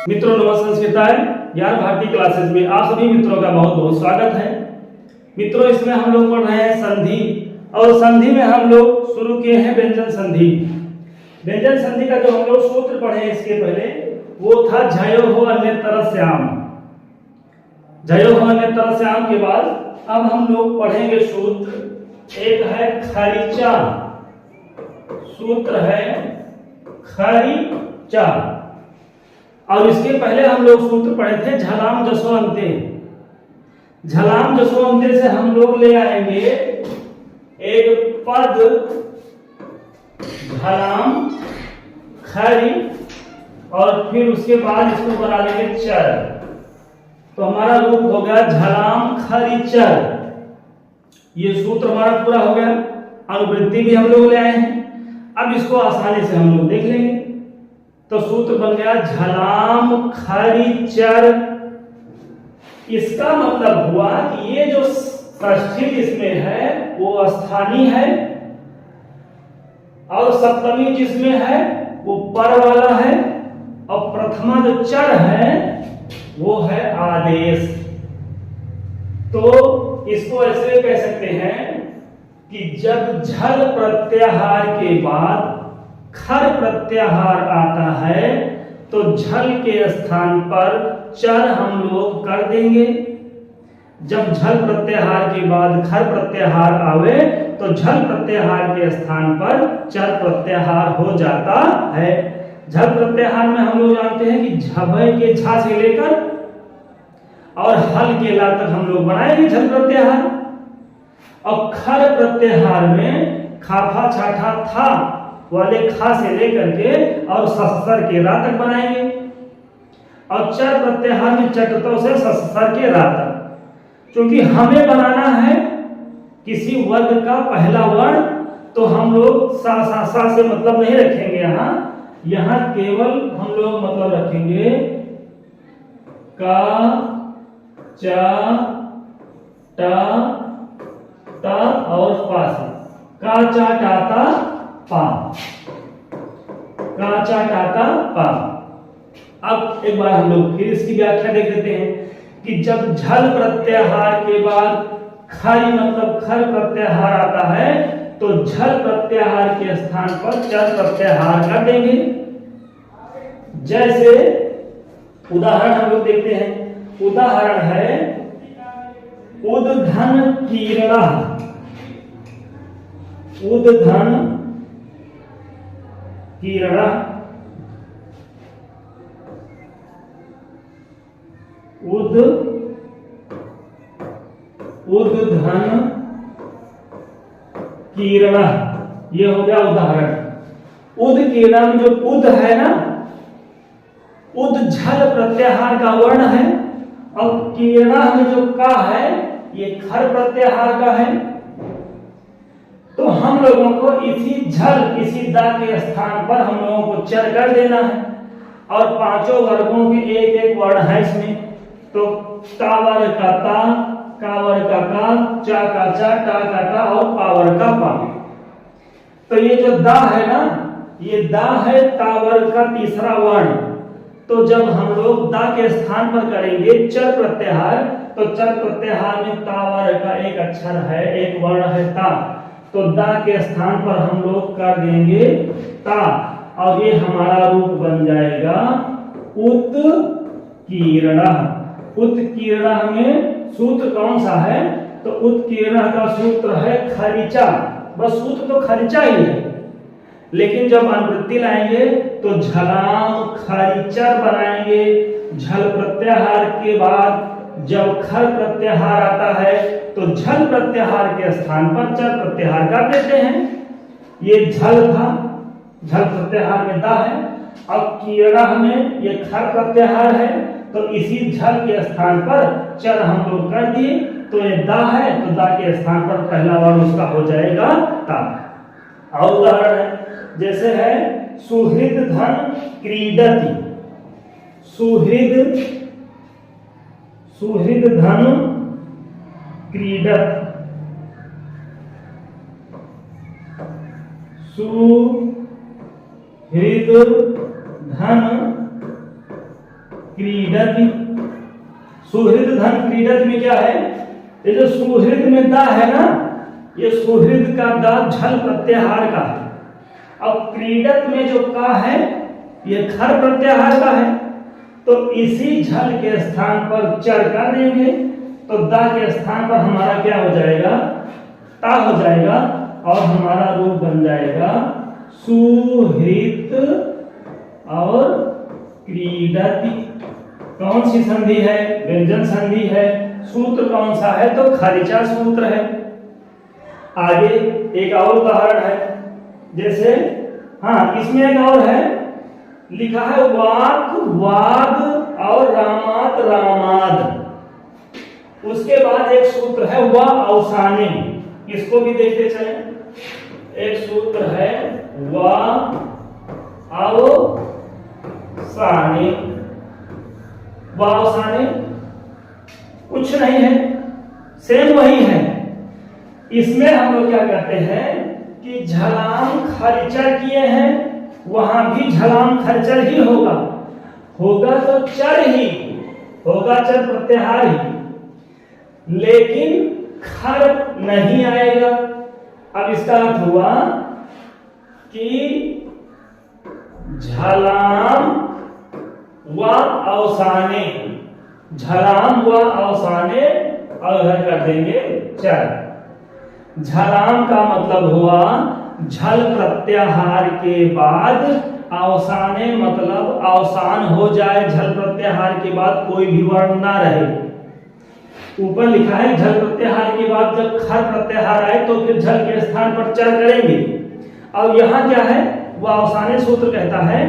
मित्रों नमस्कार। ज्ञान भारती क्लासेस में आप सभी मित्रों का बहुत बहुत स्वागत है। मित्रों इसमें हम लोग पढ़ रहे हैं संधि, और संधि में हम लोग शुरू किए हैं व्यंजन संधि। व्यंजन संधि का जो हम लोग सूत्र पढ़े इसके पहले वो था झयो हो अन्यतरस्याम। झयो हो अन्यतरस्याम के बाद अब हम लोग पढ़ेंगे सूत्र। एक है खरिचा, सूत्र है खरिचा, और इसके पहले हम लोग सूत्र पढ़े थे झलाम जसो अंते। झलाम जसो अंते से हम लोग ले आएंगे एक पद झलाम खरी, और फिर उसके बाद इसको बना लेंगे चर, तो हमारा रूप हो गया झलाम खरी चर। ये सूत्र हमारा पूरा हो गया। अनुवृत्ति भी हम लोग ले आए हैं। अब इसको आसानी से हम लोग देख लेंगे। तो सूत्र बन गया झलाम खरी चर। इसका मतलब हुआ कि ये जो षष्ठी इसमें है वो स्थानीय है, और सप्तमी जिसमें है वो पर वाला है, और प्रथमा जो चर है वो है आदेश। तो इसको ऐसे कह सकते हैं कि जब झल प्रत्याहार के बाद खर प्रत्याहार आता है तो झल के स्थान पर चर हम लोग कर देंगे। जब झल प्रत्याहार के बाद खर प्रत्याहार आवे तो झल प्रत्याहार के स्थान पर चर प्रत्याहार हो जाता है। झल प्रत्याहार में हम लोग जानते हैं कि झभय के झा से लेकर और हल के ला तक हम लोग बनाएंगे झल प्रत्याहार, और खर प्रत्याहार में खाफा छाठा था वाले खा से लेकर के और सस्सर के रा तक बनाएंगे, और चर प्रत्याहार में चटतों से सस्सर के रा तक। क्योंकि हमें बनाना है किसी वर्ग का पहला वर्ण, तो हम लोग सा से मतलब नहीं रखेंगे। यहाँ केवल हम लोग मतलब रखेंगे का चा टा और पा से। का चा टाता पा, काचा टाटा पा। अब एक बार हम लोग फिर इसकी व्याख्या देख लेते हैं कि जब झल प्रत्याहार के बाद खरी मतलब खर प्रत्याहार आता है तो झल प्रत्याहार के स्थान पर चर प्रत्याहार कर देंगे। जैसे उदाहरण हम लोग देखते हैं। उदाहरण है उद्धन कीर्णा। उद्धन कीर्णा, उद्धन कीर्णा, ये हो गया उदाहरण। उद कीर्णा में जो उद है ना, उद झल प्रत्याहार का वर्ण है, और कीर्णा में जो का है ये खर प्रत्याहार का है। तो हम लोगों को इसी झल इसी दा के स्थान पर हम लोगों को चर कर देना है, और पांचों वर्गों के एक एक वर्ण है इसमें। तो तावर का ता, कावर का का, चा का चा, टा का टा और पावर का पा। तो ये जो दा है ना, ये दा है तावर का तीसरा वर्ण। तो जब हम लोग दा के स्थान पर करेंगे चर प्रत्याहार, तो चर प्रत्याहार में तावर का एक अक्षर है, एक वर्ण है ता, तो दा के स्थान पर हम लोग कर देंगे ता, और ये हमारा रूप बन जाएगा उत्कीर्णा। उत्कीर्णा में सूत्र कौन सा है? तो उत्कीर्णा का सूत्र है खरिचा। बस सूत्र तो खरिचा ही है, लेकिन जब अनुवृत्ति लाएंगे तो झलाम खरिचर बनाएंगे। झल प्रत्याहार के बाद जब खर प्रत्याहार आता है तो झल प्रत्याहार के स्थान पर चर प्रत्याहार कर देते हैं। ये झल था, झल प्रत्याहार में दा है, अब कीर्णा में ये खर प्रत्याहार है, तो इसी झल के स्थान पर चर हम लोग कर दिए। तो ये दा है, तो दा के स्थान पर पहला वर्ण उसका हो जाएगा ता। और उदाहरण है, जैसे है सुहृद धन क्रीडति। सुहृद धन क्रीडत। सुहृद धन क्रीडति। सुहृद धन क्रीडति में क्या है, ये जो सुहृद में दा है ना, ये सुहृद का दा झल प्रत्याहार का है। अब क्रीडत में जो का है ये खर प्रत्याहार का है, तो इसी झल के स्थान पर चर कर देंगे, तो दा के स्थान पर हमारा क्या हो जाएगा, ता हो जाएगा, और हमारा रूप बन जाएगा सुहृत और क्रीडति। कौन सी संधि है, व्यंजन संधि है। सूत्र कौन सा है, तो खरिचा सूत्र है। आगे एक और उदाहरण है, जैसे हाँ इसमें एक और है, लिखा है वाक वाद और रामात रामाद। उसके बाद एक सूत्र है वा अवसाने, इसको भी देखते चले। एक सूत्र है वा अवसाने। वा अवसाने कुछ नहीं है, सेम वही है। इसमें हम लोग क्या करते हैं कि झलाम खरचर किए हैं, वहां भी झलाम खरचर ही होगा, होगा तो चर ही होगा, चर प्रत्याहार ही, लेकिन खर नहीं आएगा। अब इसका अर्थ हुआ कि झलाम व अवसाने, झलाम व अवसाने, और कर देंगे चर। झलाम का मतलब हुआ झल प्रत्याहार के बाद अवसाने, मतलब अवसान हो जाए, झल प्रत्याहार के बाद कोई भी वर्ण ना रहे। ऊपर लिखा है झल प्रत्याहार के बाद जब खर प्रत्याहार आए तो फिर झल के स्थान पर चर करेंगे। और यहाँ क्या है, वह अवसाने सूत्र कहता है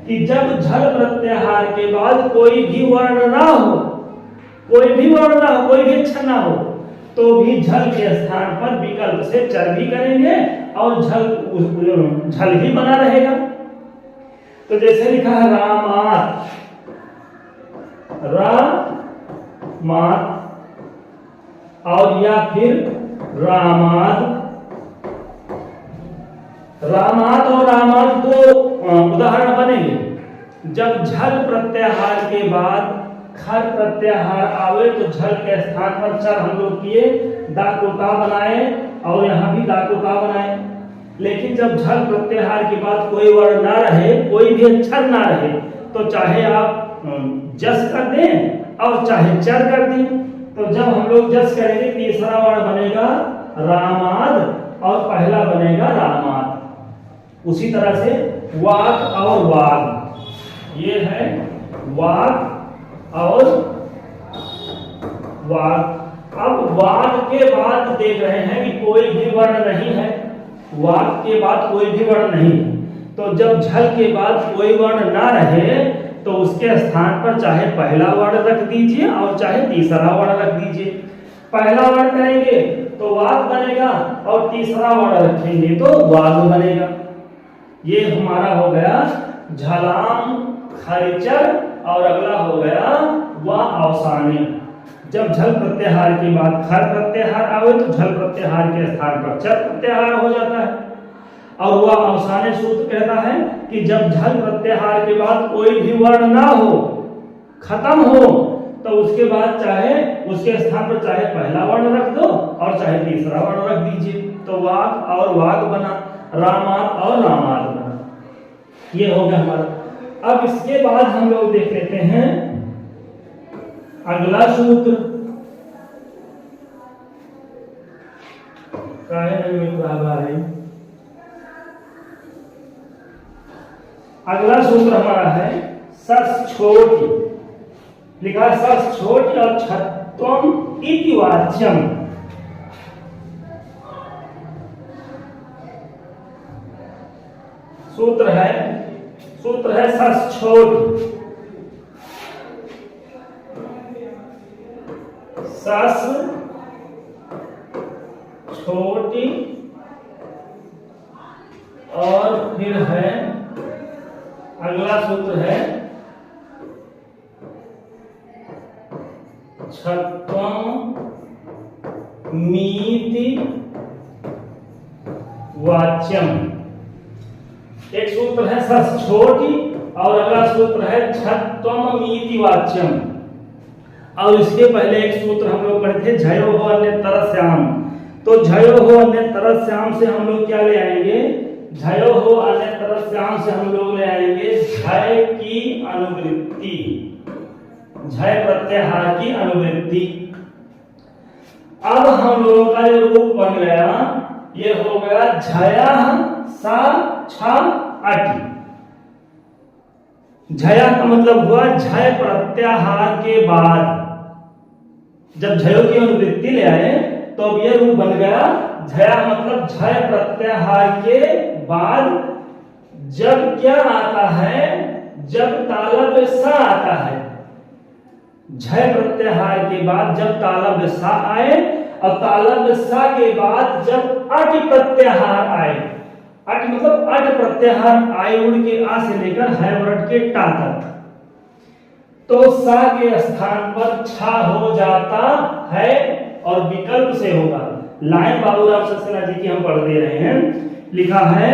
कि जब झल प्रत्याहार के बाद कोई भी वर्ण ना हो, कोई भी वर्ण ना हो, कोई भी अक्षर ना हो, तो भी झल के स्थान पर विकल्प से चर भी करेंगे और झल ही बना रहेगा। तो जैसे लिखा है रामात, रामात, और या फिर रामाद। रामात और रामाद दो उदाहरण बनेंगे। जब झल प्रत्याहार के बाद खर प्रत्याहार आवे तो झल के स्थान पर चर हम लोग किए, दा को ता बनाए, और यहाँ भी दा को ता बनाए। लेकिन जब झल प्रत्याहार के बाद कोई वर्ण ना रहे, कोई भी अक्षर ना रहे, तो चाहे आप जस कर दें और चाहे चर कर दें। तो जब हम लोग जस करेंगे तीसरा वर्ण बनेगा रामाद और पहला बनेगा रामाद। उसी तरह से वाक और वाग, ये है वाक और वाग। अब वाग के बाद देख रहे हैं कि कोई भी वर्ण नहीं है, वाग के बाद कोई भी वर्ण नहीं, तो जब झल के बाद कोई वर्ण ना रहे तो उसके स्थान पर चाहे पहला वर्ण रख दीजिए और चाहे तीसरा वर्ण रख दीजिए। पहला वर्ण करेंगे तो वाग बनेगा और तीसरा वर्ण रखेंगे तो वाग बनेगा। ये हमारा हो गया झलाम खरचर, और अगला हो गया वा अवसाने। जब झल प्रत्याहार के बाद खर प्रत्याहार आवे तो झल प्रत्याहार के स्थान पर चर प्रत्याहार हो जाता है। और वह अवसाने सूत्र कहता है कि जब झल प्रत्याहार के बाद कोई भी वर्ण ना हो, खत्म हो, तो उसके बाद चाहे उसके स्थान पर चाहे पहला वर्ण रख दो और चाहे तीसरा वर्ण रख दीजिए, तो वाक और वाग बना, रामात और रामात बना। ये हो गया हमारा। अब इसके बाद हम लोग देख लेते हैं अगला सूत्र। अगला सूत्र हमारा है सस छोटी। लिखा है सस छोटी और छत्वम इति वाच्यम। सूत्र है सस छोटी। सस छोटी और फिर है अगला सूत्र है छत्वम मीति वाच्यम। एक सूत्र है सस छोटी और अगला सूत्र है झत्वमिति वाच्यम। और इसके पहले एक सूत्र हम लोग पढ़े थे झयो हो अन्यतरस्याम। तो झयो हो अन्यतरस्याम से हम लोग क्या ले आएंगे, झयो हो अन्यतरस्याम से हम लोग ले आएंगे झय की अनुवृत्ति, झय प्रत्याहार की अनुवृत्ति। अब हम लोगों का जो रूप बन गया ये हो गया झया सा छा अटी। झया का मतलब हुआ झय प्रत्याहार के बाद, जब झयों की अनुवृत्ति ले आए तो अब यह रूप बन गया झया मतलब झय प्रत्याहार के बाद जब क्या आता है, जब तालब सा आता है। झय प्रत्याहार के बाद जब तालब सा आए और तालब सा के बाद जब अट प्रत्याहार आए। अट मतलब अट प्रत्याहार आए उड़ के आ से लेकर है वर्ड के टा तक, तो सा के स्थान पर छा हो जाता है और विकल्प से होगा। लाइन बाबूराम सक्सेना जी की हम पढ़ दे रहे हैं। लिखा है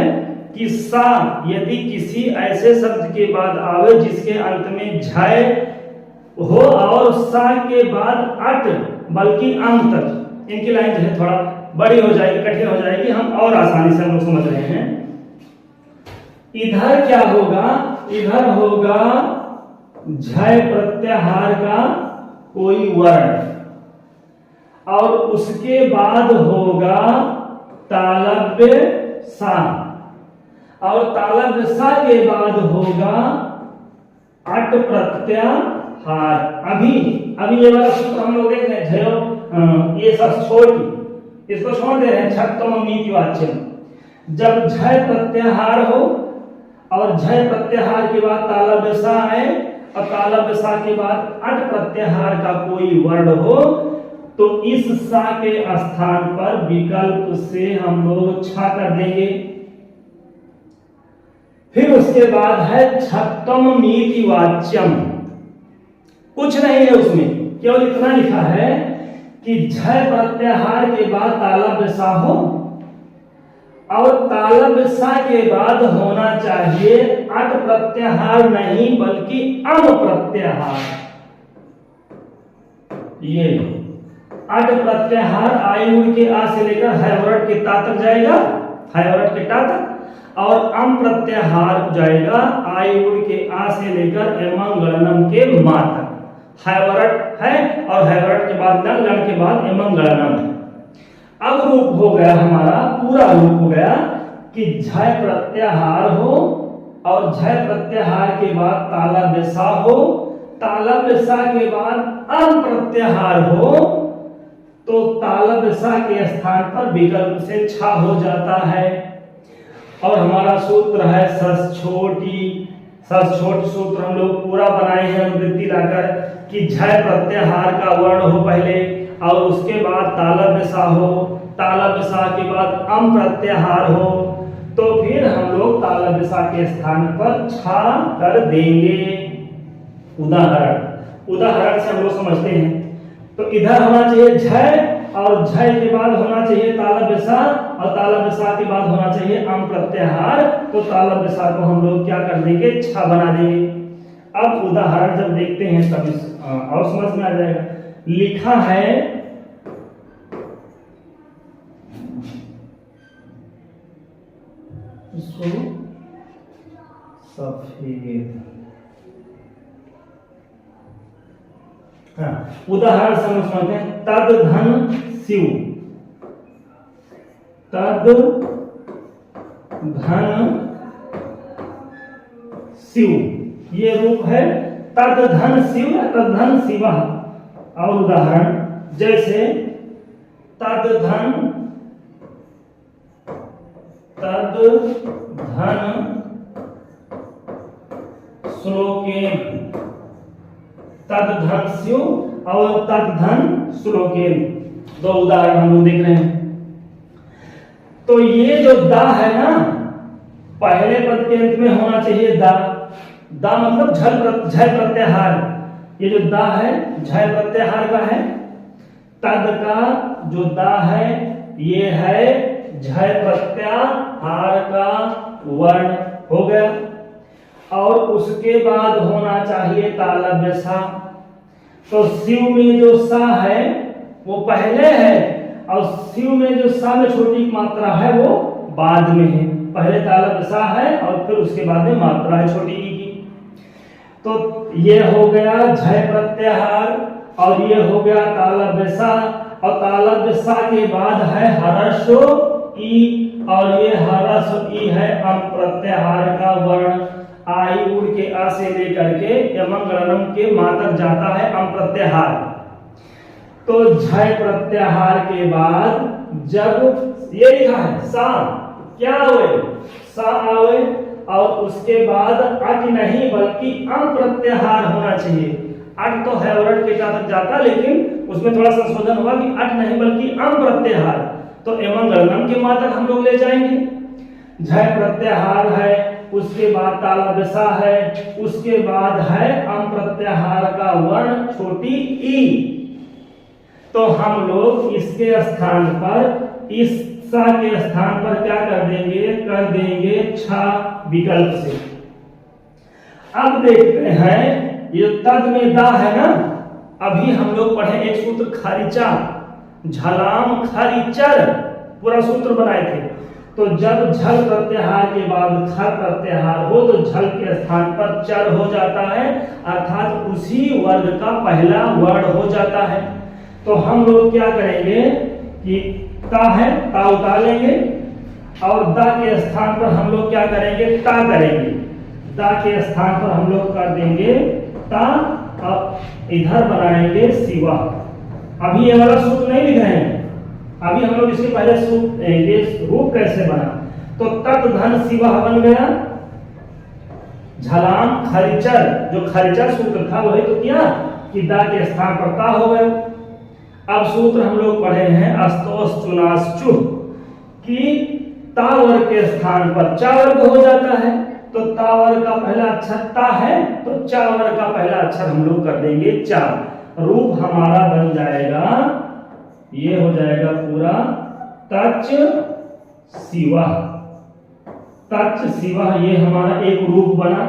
कि सा यदि किसी ऐसे शब्द के बाद आवे जिसके अंत में झय हो और सा के बाद अट बल्कि अंत तक, इनकी लाइन जो है थोड़ा बड़ी हो जाएगी, कठिन हो जाएगी, हम और आसानी से हम लोग समझ रहे हैं। इधर क्या होगा, इधर होगा झय प्रत्याहार का कोई वर्ण और उसके बाद होगा तालव्य सा और तालव्य सा के बाद होगा अट प्रत्याहार। अभी ये वाला सूत्र हम लोग देख रहे हैं झयो, ये सब छोड़ के इसको छोड़ दे रहे हैं झत्वमिति वाच्यम। जब झय प्रत्याहार हो और झय प्रत्याहार के बाद तालव्य सा आए और तालव्य सा के बाद अट प्रत्याहार का कोई वर्ण हो तो इस सा के स्थान पर विकल्प से हम लोग छा कर देंगे। फिर उसके बाद है झत्वमिति वाच्यम। कुछ नहीं है उसमें, केवल इतना लिखा है कि झय प्रत्याहार के बाद तालव्य सा हो और तालव्य सा के बाद होना चाहिए अट प्रत्याहार नहीं बल्कि अम प्रत्याहार। ये अट प्रत्याहार आयु के आ से लेकर हैवरट के ता तक जाएगा, हैवरट के टा तक, और अम प्रत्याहार जाएगा आयु के आ से लेकर एमं गणनम के मा तक। हैवरट है और हैवरट के बाद लन, लन के बाद एमं गणनम। अब रूप हो गया हमारा, पूरा रूप हो गया कि झय प्रत्याहार हो और झय प्रत्याहार के बाद तालव्य सा हो, तालव्य सा के बाद अम प्रत्याहार हो तो तालव्य सा के स्थान पर विकल्प से छा हो जाता है। और हमारा सूत्र है सस छोटी। सस छोटी सूत्र हम लोग पूरा बनाए हैं अनुवृत्ति लाकर कि झय प्रत्याहार का वर्ण हो पहले और उसके बाद तालव्य सा हो, तालव्य सा के बाद अम प्रत्याहार हो तो फिर हम लोग तालव्य सा के स्थान पर छा कर देंगे। उदाहरण से हम लोग समझते हैं। तो इधर होना चाहिए झय और झय के बाद होना चाहिए तालव्य सा और तालव्य सा के बाद होना चाहिए अम प्रत्याहार, तो तालव्य सा को हम लोग क्या कर देंगे, छा बना देंगे। अब उदाहरण जब देखते हैं तब और समझ में आ जाएगा। लिखा है सफेद, उदाहरण समझते हैं। तद धन शिव, तद धन शिव, ये रूप है तद धन शिव या तद धन शिवा। और उदाहरण जैसे तद धन श्लोकेन, तद धन शिव और तद धन श्लोकेन, दो उदाहरण हम लोग देख रहे हैं। तो ये जो दा है ना, पहले पद के अंत में होना चाहिए दा। दा मतलब झय प्रत्याहार। ये जो दा है झय प्रत्याहार का है। तद का जो दा है ये है झय प्रत्याहार का वर्ण हो गया। और उसके बाद होना चाहिए तालव्य सा। तो शिव में जो सा है वो पहले है और शिव में जो सा में छोटी मात्रा है वो बाद में है। पहले तालव्य सा है और फिर उसके बाद में मात्रा है छोटी ई की। तो ये हो गया झय प्रत्याहार और ये हो गया तालव्य सा। और तालव्य सा के बाद है हरस्व ई और ये हरस्व ई है अम प्रत्याहार का वर्ण। आई उड़ के आ से लेकर के यमंगलम के मा तक जाता है अम प्रत्याहार। तो झय प्रत्याहार के बाद जब ये लिखा है सा क्या आवे सा आवे और उसके बाद अट नहीं बल्कि अम प्रत्याहार होना चाहिए। अट तो है और अट के तक जाता लेकिन उसमें थोड़ा संशोधन हुआ कि अट नहीं बल्कि अम प्रत्याहार। तो यमंगलम के मा तक हम लोग ले जाएंगे। झय प्रत्याहार है उसके बाद तालव्य सा है उसके बाद है अम प्रत्याहार का वर्ण छोटी ई। तो हम लोग इसके स्थान पर इस सा के स्थान पर क्या कर देंगे छा विकल्प से। अब देखते हैं ये तद में दा है ना। अभी हम लोग पढ़े एक सूत्र खरिचा झलाम खरिचर पूरा सूत्र बनाए थे। तो जब झल प्रत्याहार के बाद खर प्रत्याहार हो तो झल के स्थान पर चर हो जाता है अर्थात उसी वर्ग का पहला वर्ण हो जाता है। तो हम लोग क्या करेंगे कि ता है ता उतारेंगे और दा के स्थान पर हम लोग क्या करेंगे ता करेंगे। दा के स्थान पर हम लोग कर देंगे ता। अब इधर बनाएंगे सिवा। अभी ये वाला सूत्र नहीं लिख रहे हैं अभी हम लोग इसके पहले ये रूप कैसे बना। तो तत् धन सिवा बन गया झलाम खरिचर जो खरिचर सूत्र था वही तो किया कि दा के स्थान पर ता हो गया। अब सूत्र हम लोग पढ़े हैं अस्तोष चुनाश्चु कि ता वर्ग के स्थान पर चा वर्ग हो जाता है। तो ता वर्ग का पहला अक्षर ता है तो चा वर्ग का पहला अक्षर हम लोग कर देंगे चा। रूप हमारा बन जाएगा ये हो जाएगा पूरा तच शिवा। तच शिवा ये हमारा एक रूप बना।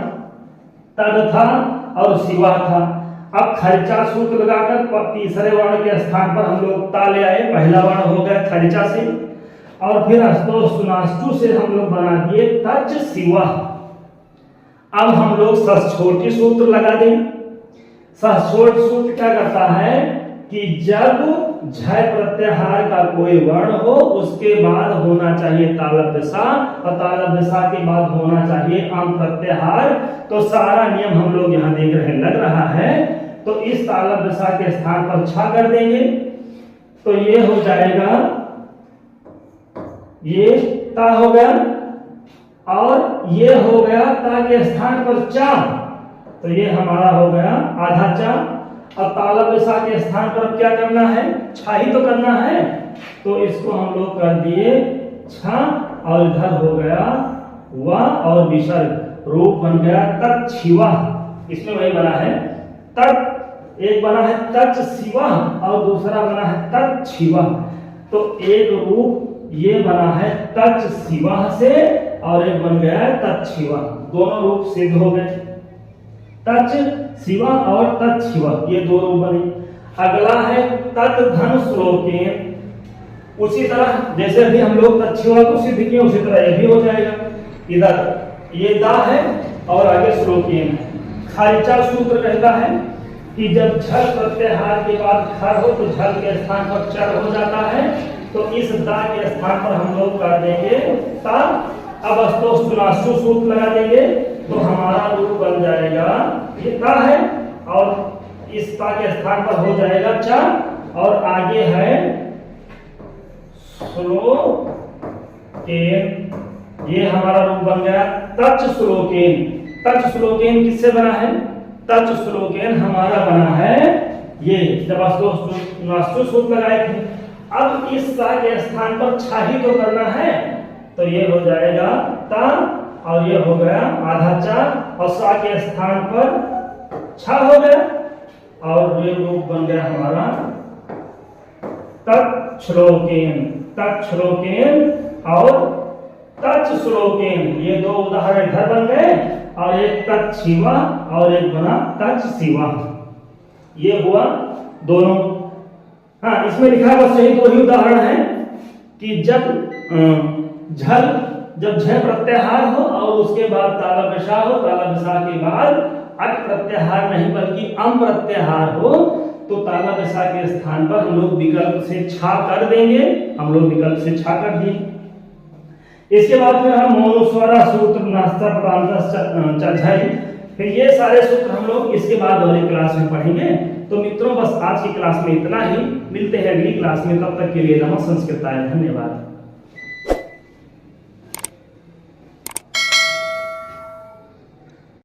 तद था और शिवा था। अब खर्चा सूत्र लगाकर तीसरे वर्ण के स्थान पर हम लोग ता ले आए। पहला वर्ण हो गया खर्चा से और फिर अस्तोष सुनाष्टु से हम लोग बना दिए तच शिवा। अब हम लोग ससछोटी सूत्र लगा दें। ससछोट सूत्र क्या करता है कि जब झय प्रत्याहार का कोई वर्ण हो उसके बाद होना चाहिए तालव्य सा और तालव्य सा के बाद होना चाहिए अम प्रत्याहार। तो सारा नियम हम लोग यहाँ देख रहे हैं लग रहा है। तो इस तालव्य सा के स्थान पर छा कर देंगे तो ये हो जाएगा ये ता हो गया और ये हो गया ता के स्थान पर चा। तो ये हमारा हो गया आधा चा। अब तालव्य सा के स्थान पर क्या करना है छा ही तो करना है। तो इसको हम लोग कर दिए छा और इधर हो गया वा और विसर्ग। रूप बन गया तत् शिवा। इसमें वही बना है तत् एक बना है तच शिवा और दूसरा बना है तत् शिवा। तो एक रूप ये बना है तच शिवा से और एक बन गया है तत् शिवा। दोनों रूप सिद्ध हो गए तच शिवा और तत् शिवा ये दो रूप बने। अगला है तत् धन श्लोकेन। उसी तरह जैसे अभी हम लोग तत् शिवा को सिद्ध किए उसी तरह ये भी हो जाएगा। इधर ये दा है और आगे श्लोकेन है। खर्चा सूत्र कहता है कि जब झल प्रत्याहार के बाद खर हो तो झल के स्थान पर चर हो जाता है। तो इस दा के स्थान पर हम लोग कर देंगे ता। अब अस्तोष चुनाष्टु सूत्र लगा देंगे तो हमारा रूप बन जाएगा ये ता है और इस ता के स्थान पर हो जाएगा चा और आगे है श्लोकेन। ये हमारा रूप बन गया तच श्लोकेन। तच श्लोकेन किससे बना है तच श्लोकेन हमारा बना है ये जब अस्तोष सूत्र लगाए थे। अब इस सा के स्थान पर छा ही तो करना है तो ये हो जाएगा ता और ये हो गया आधा चा और सा के स्थान पर छा हो गया और ये रूप बन गया हमारा तच्छ्लोकेन। तच्छ्लोकेन और तच्छ्लोकेन ये दो उदाहरण इधर बन गए और एक तक्षशिवा और एक बना तक्षशिवा। ये हुआ दोनों। हाँ, इसमें लिखा है बस यही दो ही उदाहरण है कि जब झ प्रत्याहार हो और उसके बाद ताला पेशा हो, ताला पेशा के बाद अट प्रत्याहार नहीं बल्कि अम प्रत्याहार हो, तो ताला पेशा के स्थान पर हम लोग विकल्प से छा कर देंगे। हम लोग विकल्प से छा कर दिए। इसके बाद फिर हम मौनुस्वरा सूत्र नास्ता चझई, फिर ये सारे सूत्र हम लोग इसके बाद वाली क्लास में पढ़ेंगे। तो मित्रों, बस आज की क्लास में इतना ही। मिलते हैं अगली क्लास में, तब तक के लिए नमः संस्कृताय, धन्यवाद।